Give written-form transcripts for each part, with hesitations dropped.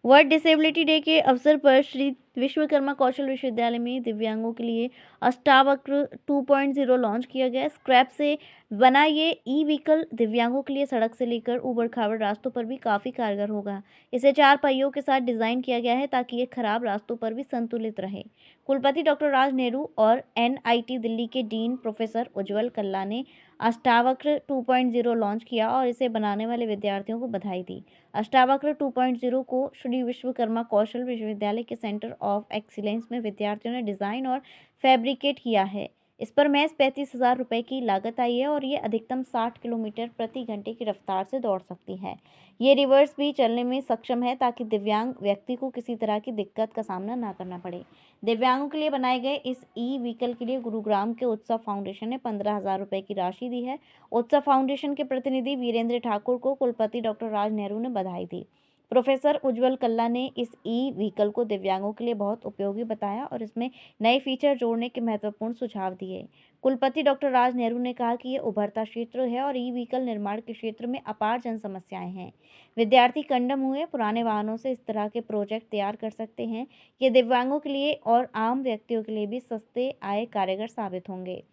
World disability day के अवसर पर श्री विश्वकर्मा कौशल विश्वविद्यालय में दिव्यांगों के लिए अष्टावक्र 2.0 लॉन्च किया गया। स्क्रैप से बना ये ई व्हीकल दिव्यांगों के लिए सड़क से लेकर ऊबड़ खाबड़ रास्तों पर भी काफ़ी कारगर होगा। इसे 4 पहियों के साथ डिज़ाइन किया गया है ताकि ये खराब रास्तों पर भी संतुलित रहे। कुलपति डॉक्टर राज नेहरू और NIT दिल्ली के डीन प्रोफेसर उज्ज्वल कल्ला ने अष्टावक्र 2.0 लॉन्च किया और इसे बनाने वाले विद्यार्थियों को बधाई दी। अष्टावक्र 2.0 को श्री विश्वकर्मा कौशल विश्वविद्यालय के सेंटर ऑफ एक्सीलेंस में विद्यार्थियों ने डिज़ाइन और फैब्रिकेट किया है। इस पर महज 35,000 रुपये की लागत आई है और ये अधिकतम 60 किलोमीटर प्रति घंटे की रफ्तार से दौड़ सकती है। ये रिवर्स भी चलने में सक्षम है ताकि दिव्यांग व्यक्ति को किसी तरह की दिक्कत का सामना ना करना पड़े। दिव्यांगों के लिए बनाए गए इस ई व्हीकल के लिए गुरुग्राम के उत्सव फाउंडेशन ने 15,000 रुपये की राशि दी है। उत्सव फाउंडेशन के प्रतिनिधि वीरेंद्र ठाकुर को कुलपति डॉक्टर राज नेहरू ने बधाई दी। प्रोफेसर उज्ज्वल कल्ला ने इस ई व्हीकल को दिव्यांगों के लिए बहुत उपयोगी बताया और इसमें नए फीचर जोड़ने के महत्वपूर्ण सुझाव दिए। कुलपति डॉक्टर राज नेहरू ने कहा कि ये उभरता क्षेत्र है और ई व्हीकल निर्माण के क्षेत्र में अपार जन समस्याएं हैं। विद्यार्थी कंडम हुए पुराने वाहनों से इस तरह के प्रोजेक्ट तैयार कर सकते हैं। ये दिव्यांगों के लिए और आम व्यक्तियों के लिए भी सस्ते आय कारगर साबित होंगे।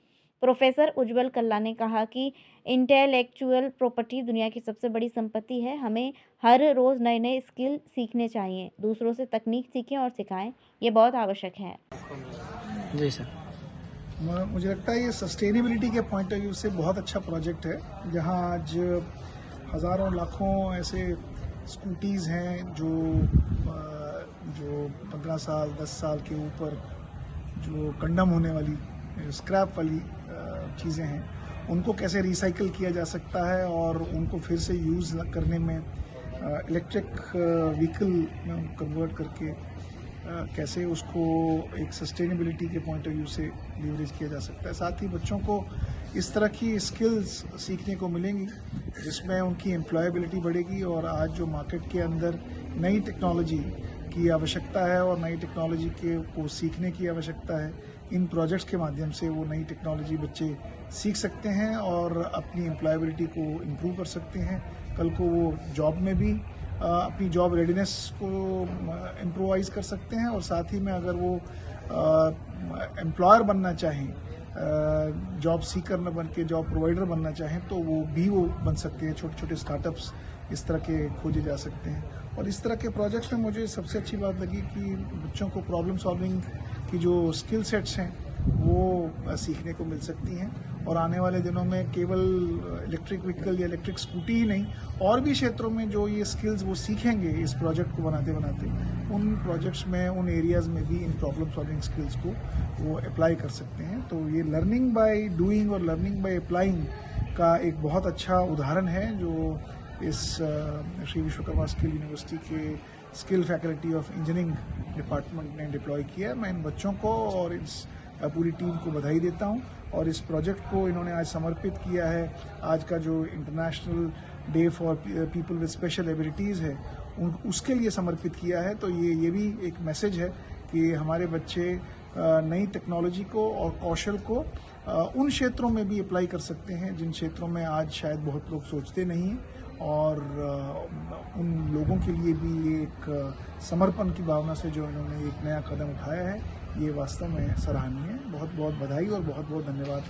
प्रोफेसर उज्ज्वल कल्ला ने कहा कि इंटेलेक्चुअल प्रॉपर्टी दुनिया की सबसे बड़ी संपत्ति है। हमें हर रोज़ नए नए स्किल सीखने चाहिए, दूसरों से तकनीक सीखें और सिखाएं, ये बहुत आवश्यक है। जी सर। मुझे लगता है ये सस्टेनेबिलिटी के पॉइंट ऑफ व्यू से बहुत अच्छा प्रोजेक्ट है, जहां आज हज़ारों लाखों ऐसे स्कूटीज़ हैं जो 15 साल 10 साल के ऊपर जो कंडम होने वाली स्क्रैप वाली चीज़ें हैं, उनको कैसे रिसाइकिल किया जा सकता है और उनको फिर से यूज़ करने में इलेक्ट्रिक व्हीकल में कन्वर्ट करके कैसे उसको एक सस्टेनेबिलिटी के पॉइंट ऑफ व्यू से लीवरेज किया जा सकता है। साथ ही बच्चों को इस तरह की स्किल्स सीखने को मिलेंगी जिसमें उनकी एम्प्लॉयबिलिटी बढ़ेगी और आज जो मार्केट के अंदर नई टेक्नोलॉजी की आवश्यकता है और नई टेक्नोलॉजी को सीखने की आवश्यकता है, इन प्रोजेक्ट्स के माध्यम से वो नई टेक्नोलॉजी बच्चे सीख सकते हैं और अपनी एम्प्लॉयबिलिटी को इम्प्रूव कर सकते हैं। कल को वो जॉब में भी अपनी जॉब रेडीनेस को इम्प्रोवाइज कर सकते हैं और साथ ही में अगर वो एम्प्लॉयर बनना चाहें, जॉब सीकर न बन के जॉब प्रोवाइडर बनना चाहें तो वो बन सकते हैं। छोटे छोटे स्टार्टअप्स इस तरह के खोजे जा सकते हैं और इस तरह के प्रोजेक्ट्स में मुझे सबसे अच्छी बात लगी कि बच्चों को प्रॉब्लम सॉल्विंग की जो स्किल सेट्स हैं वो सीखने को मिल सकती हैं और आने वाले दिनों में केवल इलेक्ट्रिक व्हीकल या इलेक्ट्रिक स्कूटी ही नहीं, और भी क्षेत्रों में जो ये स्किल्स वो सीखेंगे इस प्रोजेक्ट को बनाते बनाते, उन प्रोजेक्ट्स में उन एरियाज़ में भी इन प्रॉब्लम सॉल्विंग स्किल्स को वो अप्लाई कर सकते हैं। तो ये लर्निंग बाय डूइंग और लर्निंग बाय अप्लाइंग का एक बहुत अच्छा उदाहरण है जो इस श्री विश्वकर्मा स्किल यूनिवर्सिटी के skill faculty of engineering department ने डिप्लॉय किया। मैं इन बच्चों को और इस पूरी टीम को बधाई देता हूं और इस प्रोजेक्ट को इन्होंने आज समर्पित किया है। आज का जो international day for people with special abilities है उसके लिए समर्पित किया है। तो ये भी एक मैसेज है कि हमारे बच्चे नई टेक्नोलॉजी को और कौशल को उन क्षेत्रों में भी अप्लाई कर सकते हैं जिन क्षेत्रों में आज शायद बहुत लोग सोचते नहीं हैं और उन लोगों के लिए भी ये एक समर्पण की भावना से जो इन्होंने एक नया कदम उठाया है, ये वास्तव में सराहनीय है। बहुत बहुत बधाई और बहुत बहुत धन्यवाद।